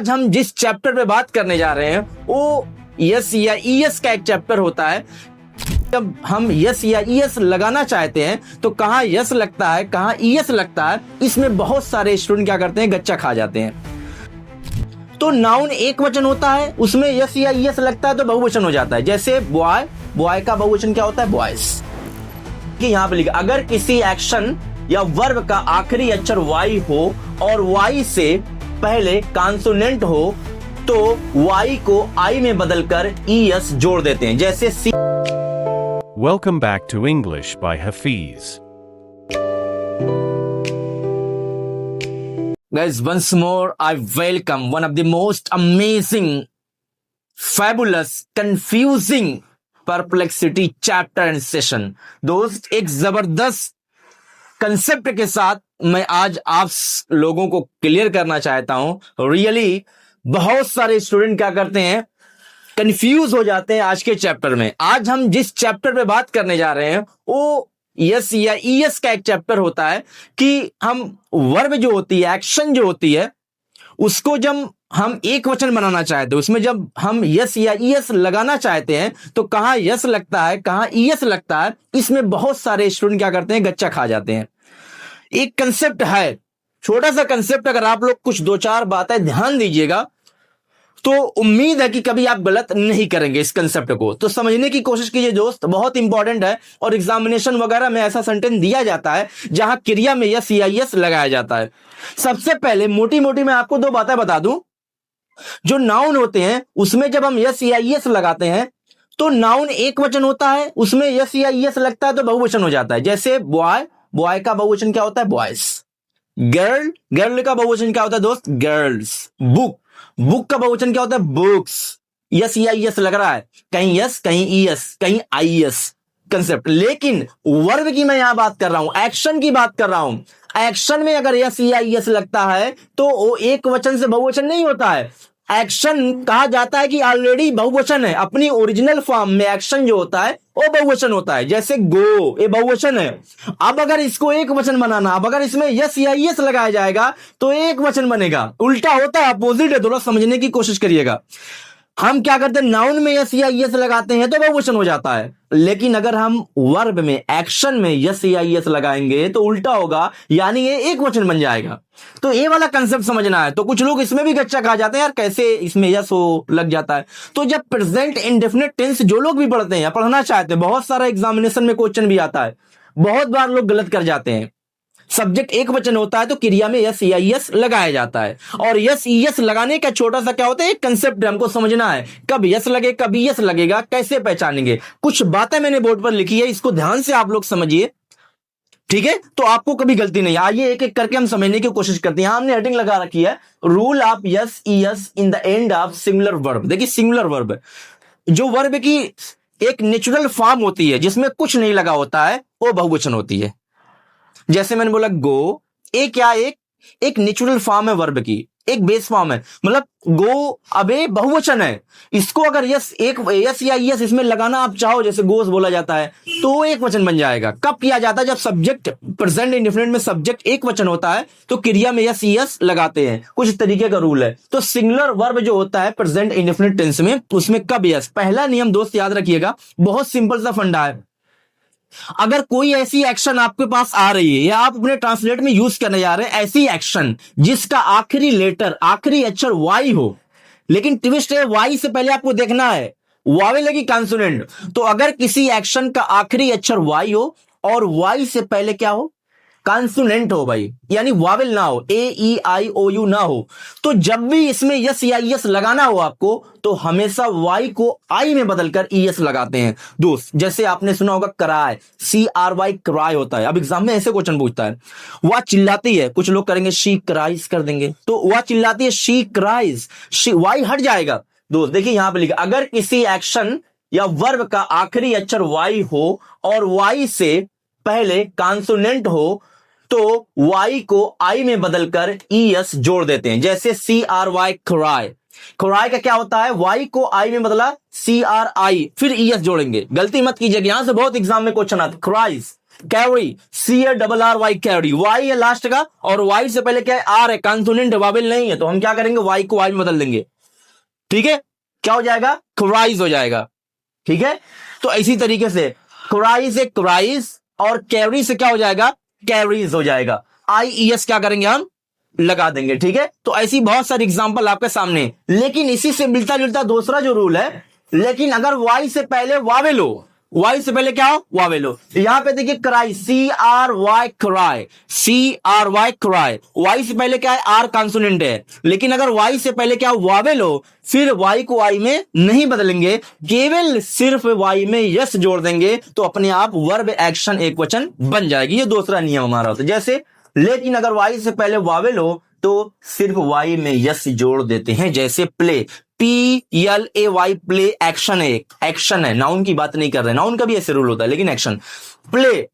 आज हम जिस चैप्टर पे बात करने जा रहे हैं वो यस या ईएस का एक चैप्टर होता है। जब हम यस या ईएस लगाना चाहते हैं तो कहाँ यस लगता है कहाँ ईएस लगता है, इसमें बहुत सारे स्टूडेंट क्या करते हैं, गच्चा खा जाते हैं। तो नाउन एक वचन होता है, उसमें यस या ईएस लगता है तो बहुवचन हो जाता है। जैसे बॉय, बॉय का बहुवचन क्या होता है, बॉयज। कि यहाँ पे लिखा अगर किसी एक्शन या वर्ब का आखिरी अक्षर वाई हो और वाई से पहले कॉन्सोनेंट हो तो वाई को आई में बदलकर ईएस जोड़ देते हैं। जैसे सी। Welcome back to English by Hafiz. Guys, once more I welcome one of the most amazing, fabulous, confusing, perplexity chapter and session. दोस्त, एक जबरदस्त कंसेप्ट के साथ मैं आज आप लोगों को क्लियर करना चाहता हूं। रियली बहुत सारे स्टूडेंट क्या करते हैं, कंफ्यूज हो जाते हैं आज के चैप्टर में। आज हम जिस चैप्टर पे बात करने जा रहे हैं वो यस या ईएस का एक चैप्टर होता है कि हम वर्ब जो होती है, एक्शन जो होती है, उसको जब हम एक वचन बनाना चाहते हैं, उसमें जब हम यस या ईएस लगाना चाहते हैं तो कहाँ यस लगता है कहाँ ईएस लगता है, इसमें बहुत सारे स्टूडेंट क्या करते हैं, गच्चा खा जाते हैं। एक कंसेप्ट है, छोटा सा कंसेप्ट, अगर आप लोग कुछ दो चार बातें ध्यान दीजिएगा तो उम्मीद है कि कभी आप गलत नहीं करेंगे इस कंसेप्ट को। तो समझने की कोशिश कीजिए दोस्त, बहुत इंपॉर्टेंट है। और एग्जामिनेशन वगैरह में ऐसा सेंटेंस दिया जाता है जहां क्रिया में यस या ईएस लगाया जाता है। सबसे पहले मोटी मोटी मैं आपको दो बातें बता दूं। जो नाउन होते हैं उसमें जब हम यस या ईएस लगाते हैं तो नाउन एक वचन होता है, उसमें यस या ईएस लगता है तो बहुवचन हो जाता है। जैसे बॉय, बॉय का बहुवचन क्या होता है, बॉयज। गर्ल, गर्ल का बहुवचन क्या होता है दोस्त, गर्ल्स। बुक, बुक का बहुवचन क्या होता है, बुक्स। यस या ईएस लग रहा है, कहीं यस कहीं ईएस कहीं आईएस कंसेप्ट। लेकिन वर्ब की मैं यहां बात कर रहा हूं, एक्शन की बात कर रहा हूं। एक्शन में अगर यस या ईएस लगता है तो वो एक वचन से बहुवचन नहीं होता है। एक्शन कहा जाता है कि ऑलरेडी बहुवचन है, अपनी ओरिजिनल फॉर्म में एक्शन जो होता है वो बहुवचन होता है। जैसे गो, ये बहुवचन है। अब अगर इसको एक वचन बनाना, अब अगर इसमें यस या ईएस लगाया जाएगा तो एक वचन बनेगा। उल्टा होता है, अपोजिट है। थोड़ा समझने की कोशिश करिएगा। हम क्या करते हैं, नाउन में यस या ईएस लगाते हैं तो बहुवचन हो जाता है। लेकिन अगर हम वर्ब में, एक्शन में यस या ईएस लगाएंगे तो उल्टा होगा, यानी ये एक वचन बन जाएगा। तो ये वाला कंसेप्ट समझना है। तो कुछ लोग इसमें भी गच्चा खा जाते हैं, यार कैसे इसमें यस हो लग जाता है। तो जब प्रेजेंट इंडेफिनिट टेंस जो लोग भी पढ़ते हैं या पढ़ना चाहते हैं, बहुत सारा एग्जामिनेशन में क्वेश्चन भी आता है, बहुत बार लोग गलत कर जाते हैं। सब्जेक्ट एक वचन होता है तो क्रिया में यस या ईएस लगाया जाता है। और यस ईएस लगाने का छोटा सा क्या होता है, एक कंसेप्ट हमको समझना है। कब यस लगे कब ईएस लगेगा, कैसे पहचानेंगे। कुछ बातें मैंने बोर्ड पर लिखी है, इसको ध्यान से आप लोग समझिए, ठीक है। तो आपको कभी गलती नहीं। आइए एक एक करके हम समझने की कोशिश करते हैं। यहां हमने हेडिंग लगा रखी है, rule of S ES in the end of singular verb. देखिए सिंगुलर वर्ब, जो वर्ब की एक नेचुरल फॉर्म होती है जिसमें कुछ नहीं लगा होता है, वो बहुवचन होती है। जैसे मैंने बोला गो, एक क्या, एक नेचुरल फॉर्म है वर्ब की, एक बेस फॉर्म है। मतलब गो अब ये बहुवचन है, इसको अगर यस या ईएस इसमें लगाना आप चाहो, जैसे गोस बोला जाता है, तो एक वचन बन जाएगा। कब किया जाता है, जब सब्जेक्ट प्रेजेंट इंडेफिनिट में सब्जेक्ट एक वचन होता है तो क्रिया में यस ईएस लगाते हैं। कुछ तरीके का रूल है। तो सिंगुलर वर्ब जो होता है प्रेजेंट इंडेफिनिट टेंस में, उसमें कब यस। पहला नियम दोस्त याद रखिएगा, बहुत सिंपल सा फंडा है। अगर कोई ऐसी एक्शन आपके पास आ रही है या आप अपने ट्रांसलेट में यूज करने जा रहे हैं, ऐसी एक्शन जिसका आखिरी लेटर, आखिरी अक्षर वाई हो, लेकिन ट्विस्ट है वाई से पहले आपको देखना है वावेल लगी कॉन्सोनेंट। तो अगर किसी एक्शन का आखिरी अक्षर वाई हो और वाई से पहले क्या हो, कॉन्सोनेंट हो भाई, यानी वावेल ना हो, ए ई आई ओ यू ना हो, तो जब भी इसमें यस या ईएस लगाना हो आपको तो हमेशा वाई को आई में बदलकर ईएस लगाते हैं दोस्त। जैसे आपने सुना होगा कराय, CRY क्राई होता है। अब एग्जाम में ऐसे क्वेश्चन पूछता है, वह चिल्लाती है, कुछ लोग करेंगे शी क्राइज कर देंगे, तो वह चिल्लाती है शी क्राइज, वाई हट जाएगा दोस्त। देखिए यहां पे लिखा अगर किसी एक्शन या वर्ब का आखिरी अक्षर वाई हो और वाई से पहले कॉन्सोनेंट हो तो वाई को आई में बदलकर ईएस जोड़ देते हैं। जैसे CRY क्राई, क्राई का क्या होता है, वाई को आई में बदला CRI, फिर ईएस जोड़ेंगे। गलती मत कीजिएगा, यहां से बहुत एग्जाम में क्वेश्चन आता है। Cries, carry, CARRY carry, Y है लास्ट का और वाई से पहले क्या है, आर है, कॉन्सोनेंट वावेल नहीं है, तो हम क्या करेंगे, वाई को वाई में बदल देंगे। ठीक है, क्या हो जाएगा, क्राइज हो जाएगा। ठीक है, तो इसी तरीके से क्राइज से क्राइज और कैरी से क्या हो जाएगा, कैरीज हो जाएगा। IES क्या करेंगे, हम लगा देंगे। ठीक है, तो ऐसी बहुत सारी एग्जांपल आपके सामने, लेकिन इसी से मिलता जुलता दूसरा जो रूल है, लेकिन अगर वाई से पहले वावेल हो, वाई से पहले क्या हो, वावेल हो। यहां पे देखिए cry, CRY cry, CRY cry, Y से पहले क्या है, आर कॉन्सोनेंट है, लेकिन अगर वाई से पहले क्या वावेल हो, फिर वाई को वाई में नहीं बदलेंगे, केवल सिर्फ वाई में यस जोड़ देंगे, तो अपने आप वर्ब एक्शन एक वचन बन जाएगी। ये दूसरा नियम हमारा होता है। जैसे, लेकिन अगर वाई से पहले वावेल हो तो सिर्फ वाई में यस जोड़ देते हैं। जैसे प्ले, PLAY, प्ले एक्शन है, एक्शन है, नाउन की बात नहीं कर रहे, नाउन का भी ऐसे रूल होता है, लेकिन एक्शन। प्ले,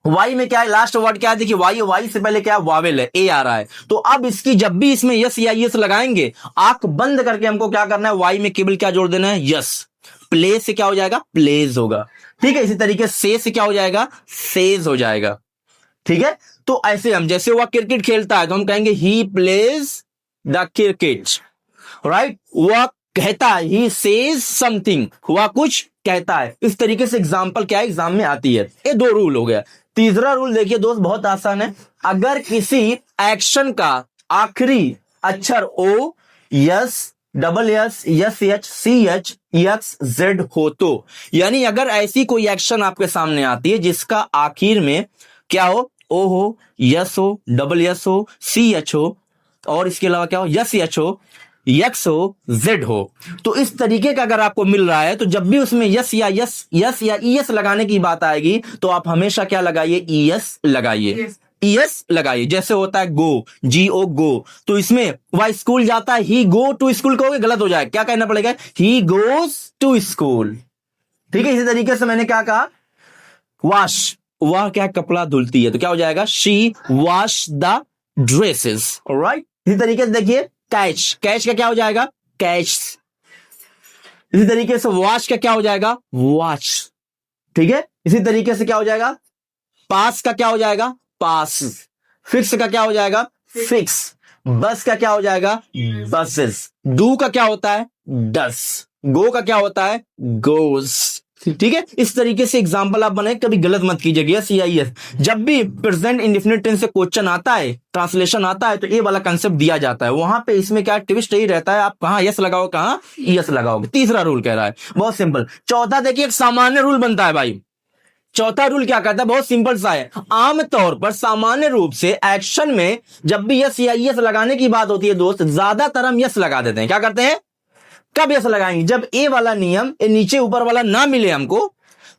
वाई में क्या है, लास्ट वर्ड क्या है, देखिए वाई, वाई से पहले क्या है, वावेल है, ए आ रहा है, तो अब इसकी जब भी इसमें यस या यस लगाएंगे, आंख बंद करके हमको क्या करना है, वाई में केवल क्या जोड़ देना है, यस। प्ले से क्या हो जाएगा, प्लेज होगा। ठीक है, इसी तरीके से क्या हो जाएगा, सेज हो जाएगा। ठीक है, तो ऐसे हम, जैसे वह क्रिकेट खेलता है तो हम कहेंगे he plays the cricket, right. वह कहता है, ही सेज समथिंग, वह कुछ कहता है। इस तरीके से एग्जाम्पल क्या है, एग्जाम में आती है। ये दो रूल हो गया। तीसरा रूल देखिए दोस्त, बहुत आसान है। अगर किसी एक्शन का आखिरी अक्षर O, yes, double S, H, CH, XZ हो तो, यानी अगर ऐसी कोई एक्शन आपके सामने आती है जिसका आखिर में क्या हो, O हो, यस हो, डबल एस हो, CH हो, और इसके अलावा क्या हो, यस हो, X हो, Z हो, तो इस तरीके का अगर आपको मिल रहा है, तो जब भी उसमें यस या ES लगाने की बात आएगी, तो आप हमेशा क्या लगाइए, ES लगाइए, ES लगाइए। जैसे होता है गो, GO, गो, तो इसमें वह स्कूल जाता है, ही गो टू स्कूल कहोगे गलत हो जाएगा, क्या कहना पड़ेगा, ही गोज टू स्कूल। ठीक है, इसी तरीके से मैंने क्या कहा, वॉश, वह क्या कपड़ा धुलती है, तो क्या हो जाएगा, she wash the dresses, alright. इसी तरीके से देखिए कैच, कैच का क्या हो जाएगा, कैच। इसी तरीके से वॉच का क्या हो जाएगा, वॉच। ठीक है, इसी तरीके से क्या हो जाएगा, पास का क्या हो जाएगा, पास। फिक्स का क्या हो जाएगा, फिक्स। बस का क्या हो जाएगा, बसेस। डू का क्या होता है, डस। गो का क्या होता है, गोस। ठीक है, इस तरीके से एग्जांपल आप बनाए, कभी गलत मत कीजिएगा। CIS, जब भी प्रेजेंट इंडेफिनिट टेंस से क्वेश्चन आता है, ट्रांसलेशन आता है, तो ये वाला कंसेप्ट दिया जाता है। वहां पे इसमें क्या ट्विस्ट ही रहता है, आप कहां यस लगाओ, कहां यस लगाओगे। तीसरा रूल कह रहा है, बहुत सिंपल। चौथा देखिए, एक सामान्य रूल बनता है भाई। चौथा रूल क्या कहता है, बहुत सिंपल सा है। आमतौर पर सामान्य रूप से एक्शन में जब भी यस या यस लगाने की बात होती है दोस्त, ज्यादातर हम यस लगा देते हैं। क्या करते हैं, कब यस लगाएंगे, जब ए वाला नियम, ए नीचे ऊपर वाला ना मिले हमको,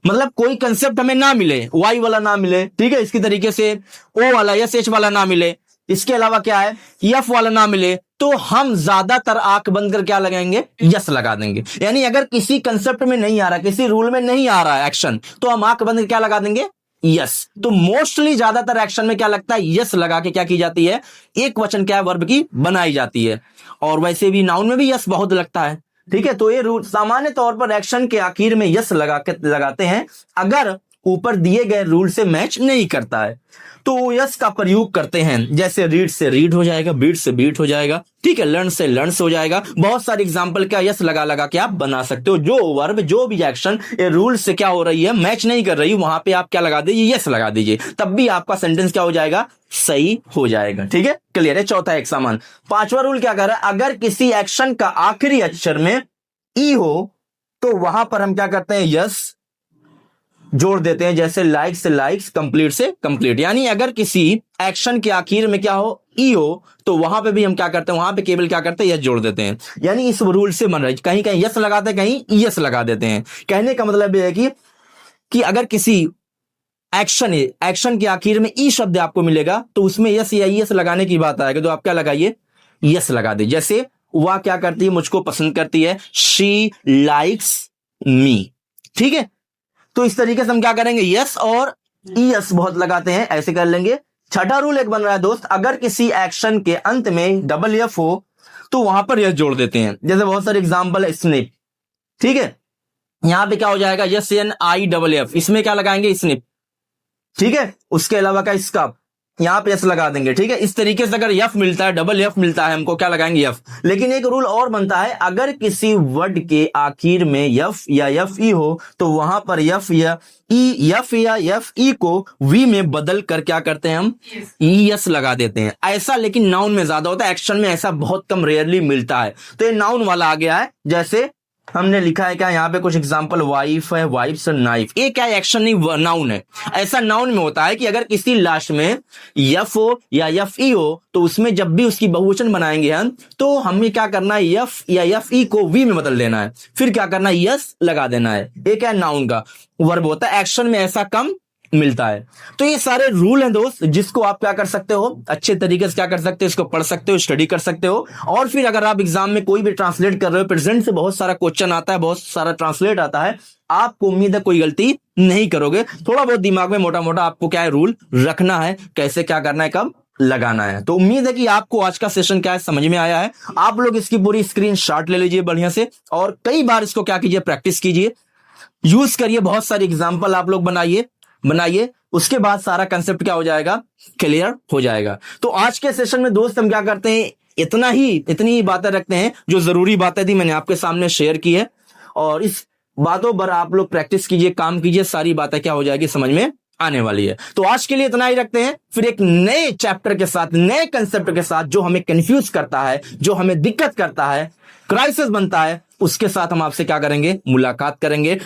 मतलब कोई कंसेप्ट हमें ना मिले, वाई वाला ना मिले, ठीक है, इसकी तरीके से ओ वाला या एच वाला ना मिले, इसके अलावा क्या है, एफ वाला ना मिले, तो हम ज्यादातर आंख बंद कर क्या लगाएंगे, यस लगा देंगे। यानी अगर किसी कंसेप्ट में नहीं आ रहा, किसी रूल में नहीं आ रहा है एक्शन, तो हम आंख बंद कर क्या लगा देंगे, यस। तो मोस्टली ज्यादातर एक्शन में क्या लगता है, यस लगा के क्या की जाती है, एक वचन क्या है, वर्ब की बनाई जाती है। और वैसे भी नाउन में भी यस बहुत लगता है। ठीक है, तो ये रूल सामान्य तौर पर एक्शन के आखिर में यस लगाते हैं, अगर ऊपर दिए गए रूल से मैच नहीं करता है तो यस का प्रयोग करते हैं। जैसे रीड से रीड हो जाएगा, बीट से बीट हो जाएगा, ठीक है, लर्न से लर्न्स हो जाएगा। बहुत सारे एग्जांपल क्या यस लगा लगा के आप बना सकते हो। जो वर्ब, जो भी एक्शन ये रूल से क्या हो रही है, मैच नहीं कर रही, वहां पे आप क्या लगा दीजिए, यस लगा दीजिए, तब भी आपका सेंटेंस क्या हो जाएगा, सही हो जाएगा। ठीक है, क्लियर है। चौथा एक समान। पांचवा रूल क्या कर रहा है, अगर किसी एक्शन का आखिरी अक्षर में ई हो तो वहां पर हम क्या करते हैं, यस जोड़ देते हैं। जैसे लाइक से लाइक्स, कंप्लीट से कंप्लीट। यानी अगर किसी एक्शन के आखिर में क्या हो, ई हो, तो वहां पे भी हम क्या करते हैं, वहां पे केवल क्या करते हैं, यस जोड़ देते हैं। यानी इस रूल से बन रहा है, कहीं कहीं यस लगाते हैं, कहीं यस लगा देते हैं। कहने का मतलब यह है कि अगर किसी एक्शन के आखिर में ई शब्द आपको मिलेगा, तो उसमें यस या यस लगाने की बात आएगी, तो आप क्या लगाइए, यस लगा दे। जैसे वह क्या करती है, मुझको पसंद करती है, शी लाइक्स मी। ठीक है, तो इस तरीके से हम क्या करेंगे, यस और यस बहुत लगाते हैं, ऐसे कर लेंगे। छठा रूल एक बन रहा है दोस्त, अगर किसी एक्शन के अंत में डबल एफ हो तो वहां पर यस जोड़ देते हैं। जैसे बहुत सारे एग्जांपल है, स्निप। ठीक है, यहां पे क्या हो जाएगा, S N I double F, इसमें क्या लगाएंगे, स्निप। ठीक है। उसके अलावा क्या इसका यहाँ पे एस लगा देंगे, ठीक है। इस तरीके से अगर यफ मिलता है, डबल यफ मिलता है, हमको क्या लगाएंगे यफ। लेकिन एक रूल और बनता है, अगर किसी वर्ड के आखिर में यफ या यफ ई हो तो वहां पर यफ या यफ ई को वी में बदल कर क्या करते हैं हम, ई एस लगा देते हैं। ऐसा लेकिन नाउन में ज्यादा होता है, एक्शन में ऐसा बहुत कम रेयरली मिलता है। तो ये नाउन वाला आ गया है। जैसे हमने लिखा है क्या यहाँ पे कुछ एग्जांपल, वाइफ है, वाइफ्स और नाइफ। ये क्या एक्शन नहीं, नाउन है। ऐसा नाउन में होता है कि अगर किसी लास्ट में यफ हो या यफ ई हो तो उसमें जब भी उसकी बहुवचन बनाएंगे हम तो हमें क्या करना है, यफ या यफ ई को वी में बदल देना है, फिर क्या करना है, यस लगा देना है। ये क्या नाउन का वर्ब होता है, एक्शन में ऐसा कम मिलता है। तो ये सारे रूल हैं दोस्त, जिसको आप क्या कर सकते हो, अच्छे तरीके से क्या कर सकते हो, इसको पढ़ सकते हो, स्टडी कर सकते हो। और फिर अगर आप एग्जाम में कोई भी ट्रांसलेट कर रहे हो, प्रेजेंट से बहुत सारा क्वेश्चन आता है, बहुत सारा ट्रांसलेट आता है, आपको उम्मीद है कोई गलती नहीं करोगे। थोड़ा बहुत दिमाग में मोटा मोटा आपको क्या है, रूल रखना है, कैसे क्या करना है, कब लगाना है। तो उम्मीद है कि आपको आज का सेशन क्या है समझ में आया है। आप लोग इसकी पूरी स्क्रीन शॉट ले लीजिए बढ़िया से, और कई बार इसको क्या कीजिए, प्रैक्टिस कीजिए, यूज करिए, बहुत सारी एग्जाम्पल आप लोग बनाइए। उसके बाद सारा कंसेप्ट क्या हो जाएगा, क्लियर हो जाएगा। तो आज के सेशन में दोस्त हम क्या करते हैं, इतनी ही बातें रखते हैं, जो जरूरी बातें थी मैंने आपके सामने शेयर की है, और इस बातों पर आप लोग प्रैक्टिस कीजिए, काम कीजिए, सारी बातें क्या हो जाएगी, समझ में आने वाली है। तो आज के लिए इतना ही रखते हैं, फिर एक नए चैप्टर के साथ, नए कंसेप्ट के साथ, जो हमें कंफ्यूज करता है, जो हमें दिक्कत करता है, क्राइसिस बनता है, उसके साथ हम आपसे क्या करेंगे, मुलाकात करेंगे।